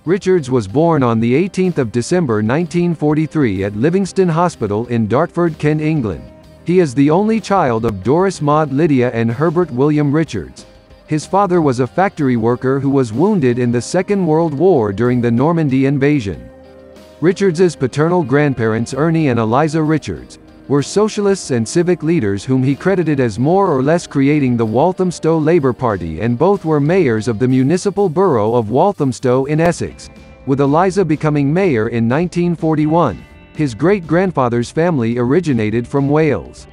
Richards was born on the 18th of December 1943 at Livingston Hospital in Dartford, Kent, England. He is the only child of Doris Maud Lydia and Herbert William Richards. His father was a factory worker who was wounded in the Second World War during the Normandy invasion. Richards's paternal grandparents, Ernie and Eliza Richards, were socialists and civic leaders whom he credited as more or less creating the Walthamstow Labour Party, and both were mayors of the municipal borough of Walthamstow in Essex, with Eliza becoming mayor in 1941. His great-grandfather's family originated from Wales.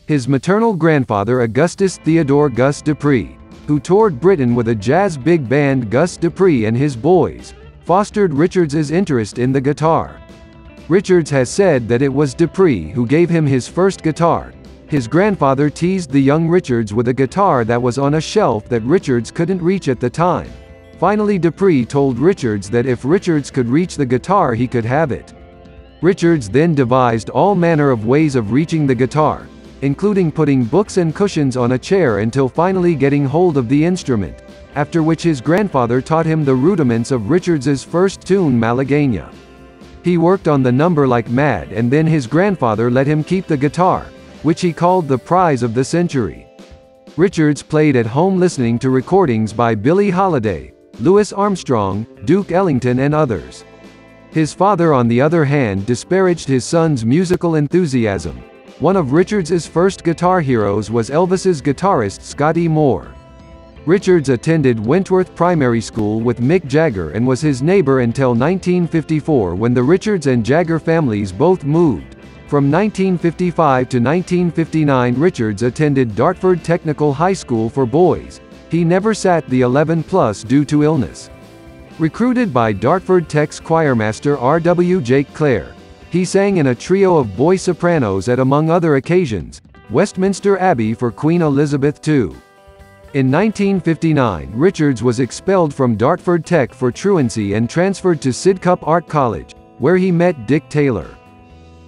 His maternal grandfather, Augustus Theodore Gus Dupree, who toured Britain with a jazz big band, Gus Dupree and his boys, fostered Richards's interest in the guitar. Richards has said that it was Dupree who gave him his first guitar. His grandfather teased the young Richards with a guitar that was on a shelf that Richards couldn't reach at the time. Finally, Dupree told Richards that if Richards could reach the guitar, he could have it. Richards then devised all manner of ways of reaching the guitar, including putting books and cushions on a chair until finally getting hold of the instrument, after which his grandfather taught him the rudiments of Richards's first tune, Malagueña. He worked on the number like mad, and then his grandfather let him keep the guitar, which he called the prize of the century. Richards played at home listening to recordings by Billie Holiday, Louis Armstrong, Duke Ellington and others. His father, on the other hand, disparaged his son's musical enthusiasm. One of Richards's first guitar heroes was Elvis's guitarist Scotty Moore. Richards attended Wentworth Primary School with Mick Jagger and was his neighbor until 1954, when the Richards and Jagger families both moved. From 1955 to 1959, Richards attended Dartford Technical High School for boys. He never sat the 11+ due to illness. Recruited by Dartford Tech's choirmaster RW Jake Clare, he sang in a trio of boy sopranos at, among other occasions, Westminster Abbey for Queen Elizabeth II. In 1959, Richards was expelled from Dartford Tech for truancy and transferred to Sidcup Art College, where he met Dick Taylor.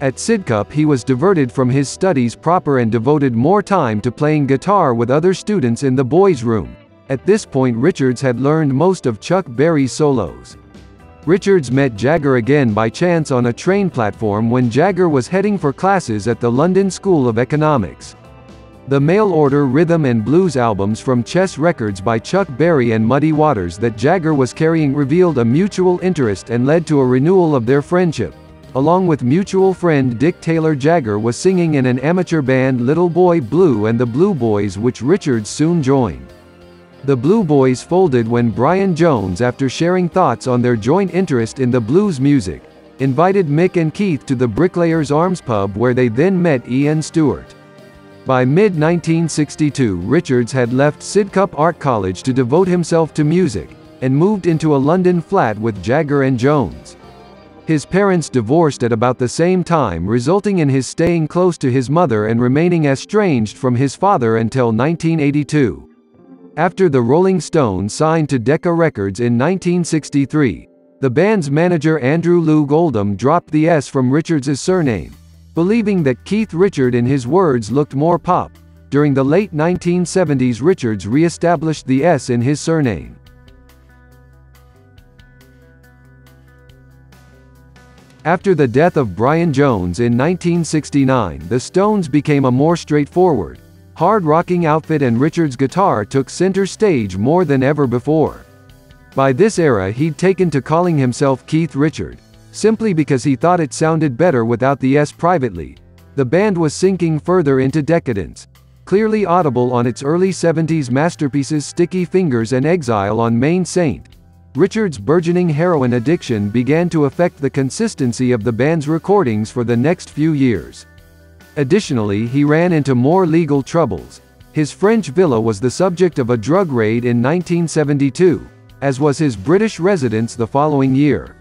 At Sidcup, he was diverted from his studies proper and devoted more time to playing guitar with other students in the boys' room. At this point, Richards had learned most of Chuck Berry's solos. Richards met Jagger again by chance on a train platform when Jagger was heading for classes at the London School of Economics. The mail-order rhythm and blues albums from Chess Records by Chuck Berry and Muddy Waters that Jagger was carrying revealed a mutual interest and led to a renewal of their friendship. Along with mutual friend Dick Taylor, Jagger was singing in an amateur band, Little Boy Blue and the Blue Boys, which Richards soon joined. The Blue Boys folded when Brian Jones, after sharing thoughts on their joint interest in the blues music, invited Mick and Keith to the Bricklayers Arms pub, where they then met Ian Stewart. By mid-1962, Richards had left Sidcup Art College to devote himself to music, and moved into a London flat with Jagger and Jones. His parents divorced at about the same time, resulting in his staying close to his mother and remaining estranged from his father until 1982. After the Rolling Stones signed to Decca Records in 1963, the band's manager Andrew Loog Oldham dropped the S from Richards's surname, believing that Keith Richard, in his words, looked more pop. During the late 1970s, Richards re-established the S in his surname. After the death of Brian Jones in 1969, the Stones became a more straightforward, hard-rocking outfit, and Richards' guitar took center stage more than ever before. By this era, he'd taken to calling himself Keith Richard, simply because he thought it sounded better without the S. Privately, the band was sinking further into decadence, clearly audible on its early 70s masterpieces Sticky Fingers and Exile on Main Saint. Richards' burgeoning heroin addiction began to affect the consistency of the band's recordings for the next few years. Additionally, he ran into more legal troubles. His French villa was the subject of a drug raid in 1972, as was his British residence the following year.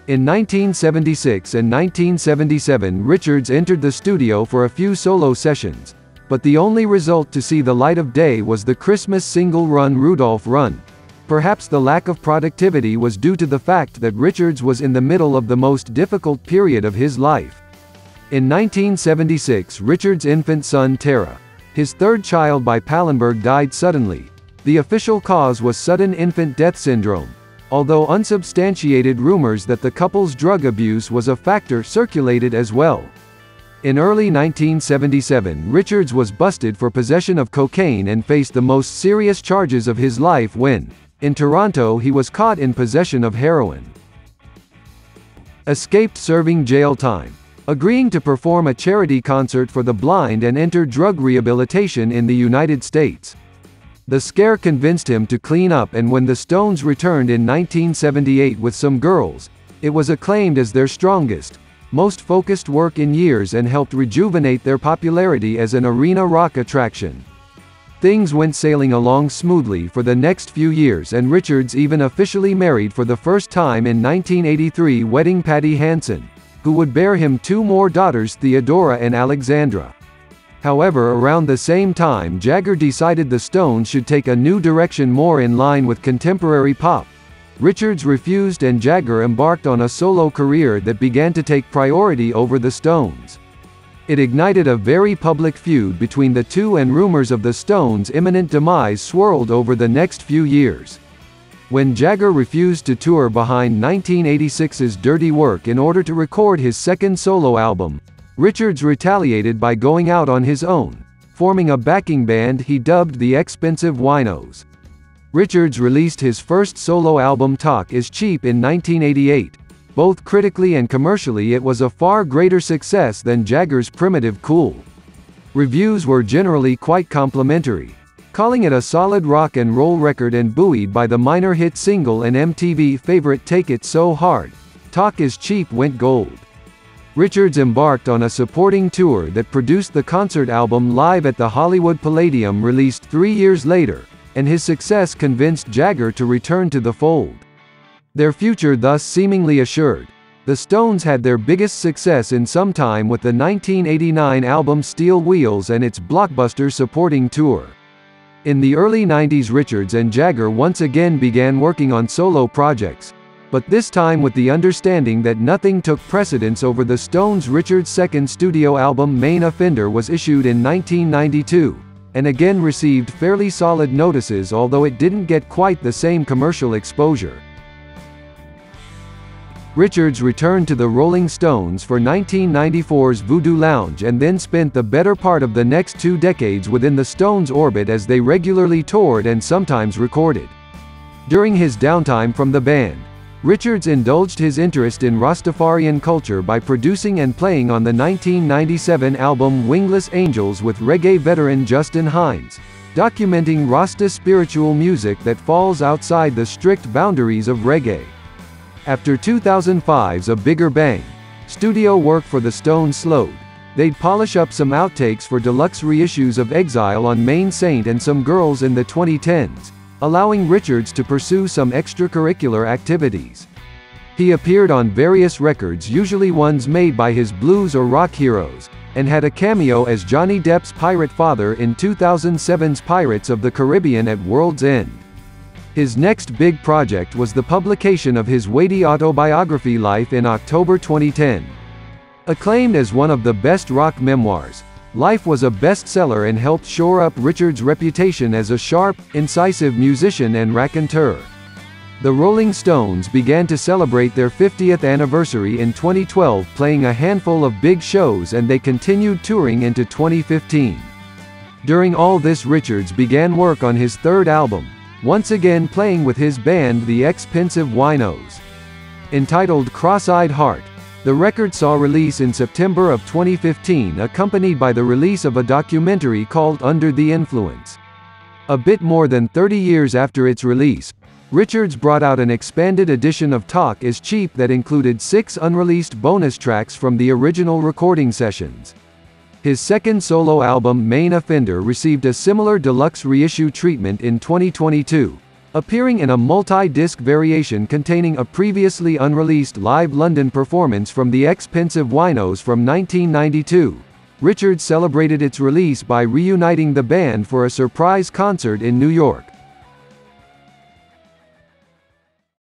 In 1976 and 1977, Richards entered the studio for a few solo sessions, but the only result to see the light of day was the Christmas single Run Rudolph Run. Perhaps the lack of productivity was due to the fact that Richards was in the middle of the most difficult period of his life. In 1976, Richards' infant son Tara, his third child by Pallenberg, died suddenly. The official cause was sudden infant death syndrome. although unsubstantiated rumors that the couple's drug abuse was a factor circulated as well. In early 1977, Richards was busted for possession of cocaine and faced the most serious charges of his life when, in Toronto, he was caught in possession of heroin. Escaped serving jail time, agreeing to perform a charity concert for the blind and enter drug rehabilitation in the United States. The scare convinced him to clean up, and when the Stones returned in 1978 with Some Girls, it was acclaimed as their strongest, most focused work in years and helped rejuvenate their popularity as an arena rock attraction. Things went sailing along smoothly for the next few years, and Richards even officially married for the first time in 1983, wedding Patty Hansen, who would bear him 2 more daughters, Theodora and Alexandra. However, around the same time, Jagger decided the Stones should take a new direction more in line with contemporary pop. Richards refused, and Jagger embarked on a solo career that began to take priority over the Stones. It ignited a very public feud between the two, and rumors of the Stones' imminent demise swirled over the next few years. When Jagger refused to tour behind 1986's Dirty Work in order to record his second solo album, Richards retaliated by going out on his own, forming a backing band he dubbed the Expensive Winos. Richards released his first solo album, Talk Is Cheap, in 1988. Both critically and commercially, it was a far greater success than Jagger's Primitive Cool. Reviews were generally quite complimentary, calling it a solid rock and roll record, and buoyed by the minor hit single and MTV favorite Take It So Hard, Talk Is Cheap went gold. Richards embarked on a supporting tour that produced the concert album Live at the Hollywood Palladium, released 3 years later, and his success convinced Jagger to return to the fold. Their future thus seemingly assured, the Stones had their biggest success in some time with the 1989 album Steel Wheels and its blockbuster supporting tour. In the early 90s, Richards and Jagger once again began working on solo projects, but this time with the understanding that nothing took precedence over the Stones. Richards' second studio album, Main Offender, was issued in 1992, and again received fairly solid notices, although it didn't get quite the same commercial exposure. Richards returned to the Rolling Stones for 1994's Voodoo Lounge, and then spent the better part of the next 2 decades within the Stones' orbit as they regularly toured and sometimes recorded. During his downtime from the band, Richards indulged his interest in Rastafarian culture by producing and playing on the 1997 album Wingless Angels with reggae veteran Justin Hines, documenting Rasta spiritual music that falls outside the strict boundaries of reggae. After 2005's A Bigger Bang, studio work for the Stones slowed. They'd polish up some outtakes for deluxe reissues of Exile on Main Saint and Some Girls in the 2010s, allowing Richards to pursue some extracurricular activities. He appeared on various records, usually ones made by his blues or rock heroes, and had a cameo as Johnny Depp's pirate father in 2007's Pirates of the Caribbean at World's End. His next big project was the publication of his weighty autobiography Life in October 2010. Acclaimed as one of the best rock memoirs, Life was a bestseller and helped shore up Richards' reputation as a sharp, incisive musician and raconteur. The Rolling Stones began to celebrate their 50th anniversary in 2012, playing a handful of big shows, and they continued touring into 2015. During all this, Richards began work on his third album, once again playing with his band the Expensive Winos. Entitled Cross-Eyed Heart, the record saw release in September of 2015, accompanied by the release of a documentary called Under the Influence. A bit more than 30 years after its release, Richards brought out an expanded edition of Talk Is Cheap that included 6 unreleased bonus tracks from the original recording sessions. His second solo album, Main Offender, received a similar deluxe reissue treatment in 2022, appearing in a multi-disc variation containing a previously unreleased live London performance from the Expensive Winos from 1992. Richards celebrated its release by reuniting the band for a surprise concert in New York.